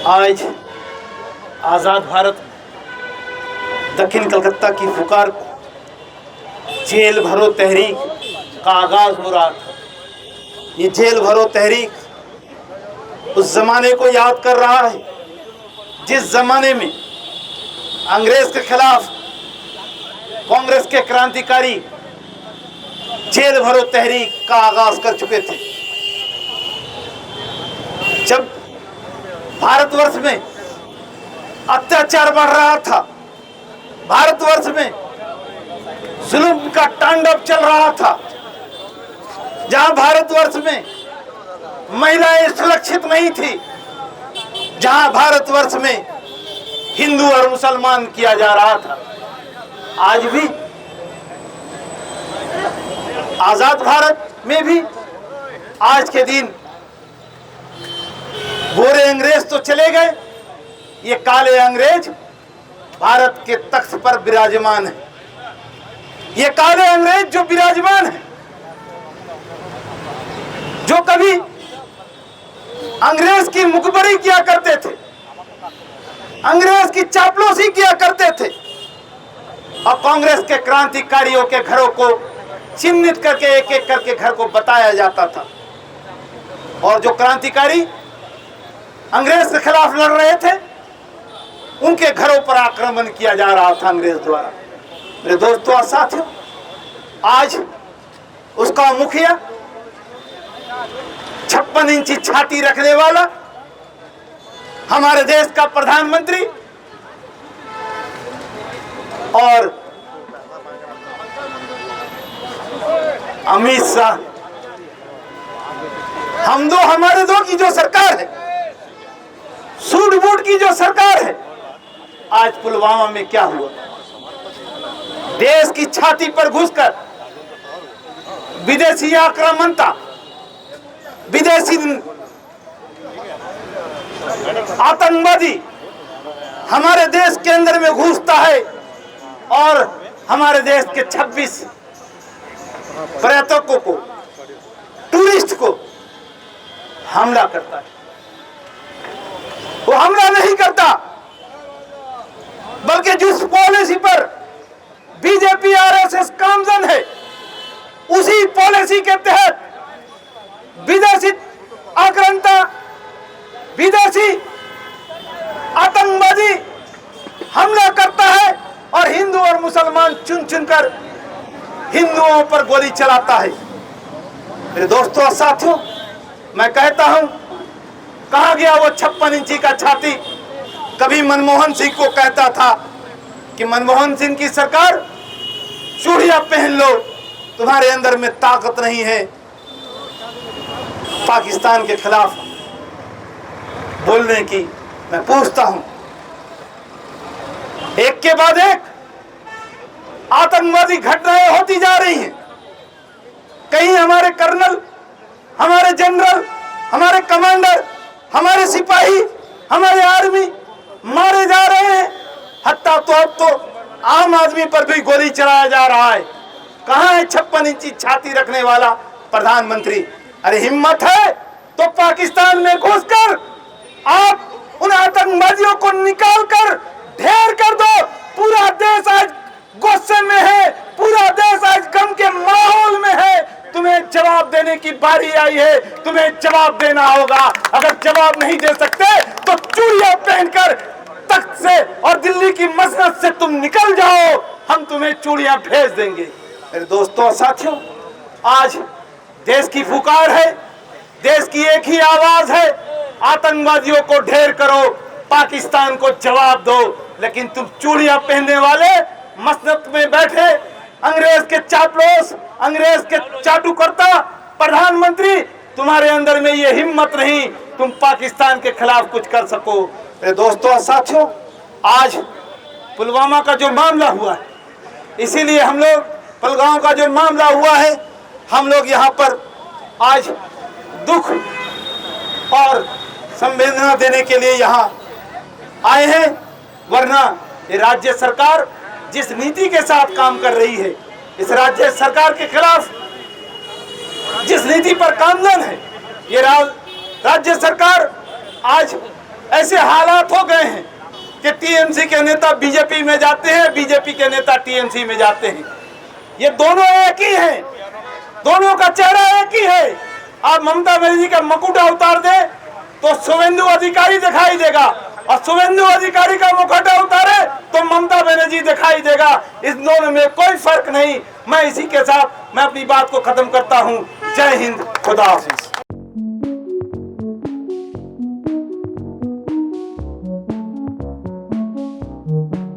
आज आज़ाद भारत दक्षिण कलकत्ता की पुकार जेल भरो तहरीक का आगाज़ हो रहा था। ये जेल भरो तहरीक उस ज़माने को याद कर रहा है जिस ज़माने में अंग्रेज़ के खिलाफ कांग्रेस के क्रांतिकारी जेल भरो तहरीक का आगाज़ कर चुके थे। जब भारतवर्ष में अत्याचार बढ़ रहा था, भारतवर्ष में जुल्म का तांडव चल रहा था, जहां भारतवर्ष में महिलाएं सुरक्षित नहीं थी, जहां भारतवर्ष में हिंदू और मुसलमान किया जा रहा था, आज भी आजाद भारत में भी आज के दिन गोरे अंग्रेज तो चले गए, ये काले अंग्रेज भारत के तख्त पर विराजमान है। ये काले अंग्रेज जो विराजमान है, जो कभी अंग्रेज की मुखबरी किया करते थे, अंग्रेज की चापलूसी किया करते थे और कांग्रेस के क्रांतिकारियों के घरों को चिन्हित करके एक एक करके घर को बताया जाता था। और जो क्रांतिकारी अंग्रेज के खिलाफ लड़ रहे थे, उनके घरों पर आक्रमण किया जा रहा था अंग्रेज द्वारा। मेरे दोस्तों और साथियों, आज उसका मुखिया 56 इंची छाती रखने वाला हमारे देश का प्रधानमंत्री और अमित शाह, हमारे दो की जो सरकार है, सूट बूट की जो सरकार है, आज पुलवामा में क्या हुआ? देश की छाती पर घुसकर विदेशी आक्रामकता, विदेशी आतंकवादी हमारे देश के अंदर में घुसता है और हमारे देश के 26 पर्यटकों को, टूरिस्ट को हमला करता है। वो हमला नहीं करता, बल्कि जिस पॉलिसी पर बीजेपी आरएसएस कामजन है, उसी पॉलिसी के तहत विदेशी आक्रांता, विदेशी आतंकवादी हमला करता है और हिंदू और मुसलमान चुन चुनकर हिंदुओं पर गोली चलाता है। मेरे दोस्तों और साथियों, मैं कहता हूं, कहां गया वो 56 इंची का छाती? कभी मनमोहन सिंह को कहता था कि मनमोहन सिंह की सरकार, चूड़ियां पहन लो, तुम्हारे अंदर में ताकत नहीं है पाकिस्तान के खिलाफ बोलने की। मैं पूछता हूं, एक के बाद एक आतंकवादी घटनाएं होती जा रही हैं। कहीं हमारे कर्नल, हमारे जनरल, हमारे कमांडर, हमारे सिपाही, हमारे आर्मी मारे जा रहे हैं, हत्ता तो अब तो आम आदमी पर भी गोली चलाया जा रहा है। कहां है 56 इंची छाती रखने वाला प्रधानमंत्री? अरे हिम्मत है तो पाकिस्तान में घुसकर आप उन आतंकवादियों को निकाल कर ढेर कर दो। पूरा देश आज गुस्से में है, पूरा देश आज गम के माहौल में है। तुम्हें जवाब देने की बारी आई है, तुम्हें जवाब देना होगा। अगर जवाब नहीं दे सकते तो चूड़ियां पहनकर तख्त से और दिल्ली की मसनद से तुम निकल जाओ, हम तुम्हें चूड़ियां भेज देंगे। मेरे दोस्तों और साथियों, आज देश की पुकार है, देश की एक ही आवाज है, आतंकवादियों को ढेर करो, पाकिस्तान को जवाब दो। लेकिन तुम चूड़ियां पहनने वाले मसनद में बैठे अंग्रेज के चापलूस, अंग्रेज के चाटुकर्ता प्रधानमंत्री तुम्हारे अंदर में ये हिम्मत नहीं तुम पाकिस्तान के खिलाफ कुछ कर सको। दोस्तों और साथियों, आज पुलवामा का जो मामला हुआ है, इसीलिए हम लोग पहलगाम का जो मामला हुआ है, हम लोग यहाँ पर आज दुख और संवेदना देने के लिए यहाँ आए हैं। वरना ये राज्य सरकार जिस नीति के साथ काम कर रही है, इस राज्य सरकार के खिलाफ जिस नीति पर कामजन है, ये राज्य सरकार आज ऐसे हालात हो गए हैं कि टीएमसी के नेता बीजेपी में जाते हैं, बीजेपी के नेता टीएमसी में जाते हैं। ये दोनों एक ही हैं, दोनों का चेहरा एक ही है। आप ममता बनर्जी का मुकुटा उतार दे तो शुभेंदु अधिकारी दिखाई देगा, और शुभेंदु अधिकारी का मुकुटा उतारे तो ममता बनर्जी दिखाई देगा। इस दोनों में कोई फर्क नहीं। मैं इसी के साथ मैं अपनी बात को खत्म करता हूं। जय हिंद, खुदा हाफिज।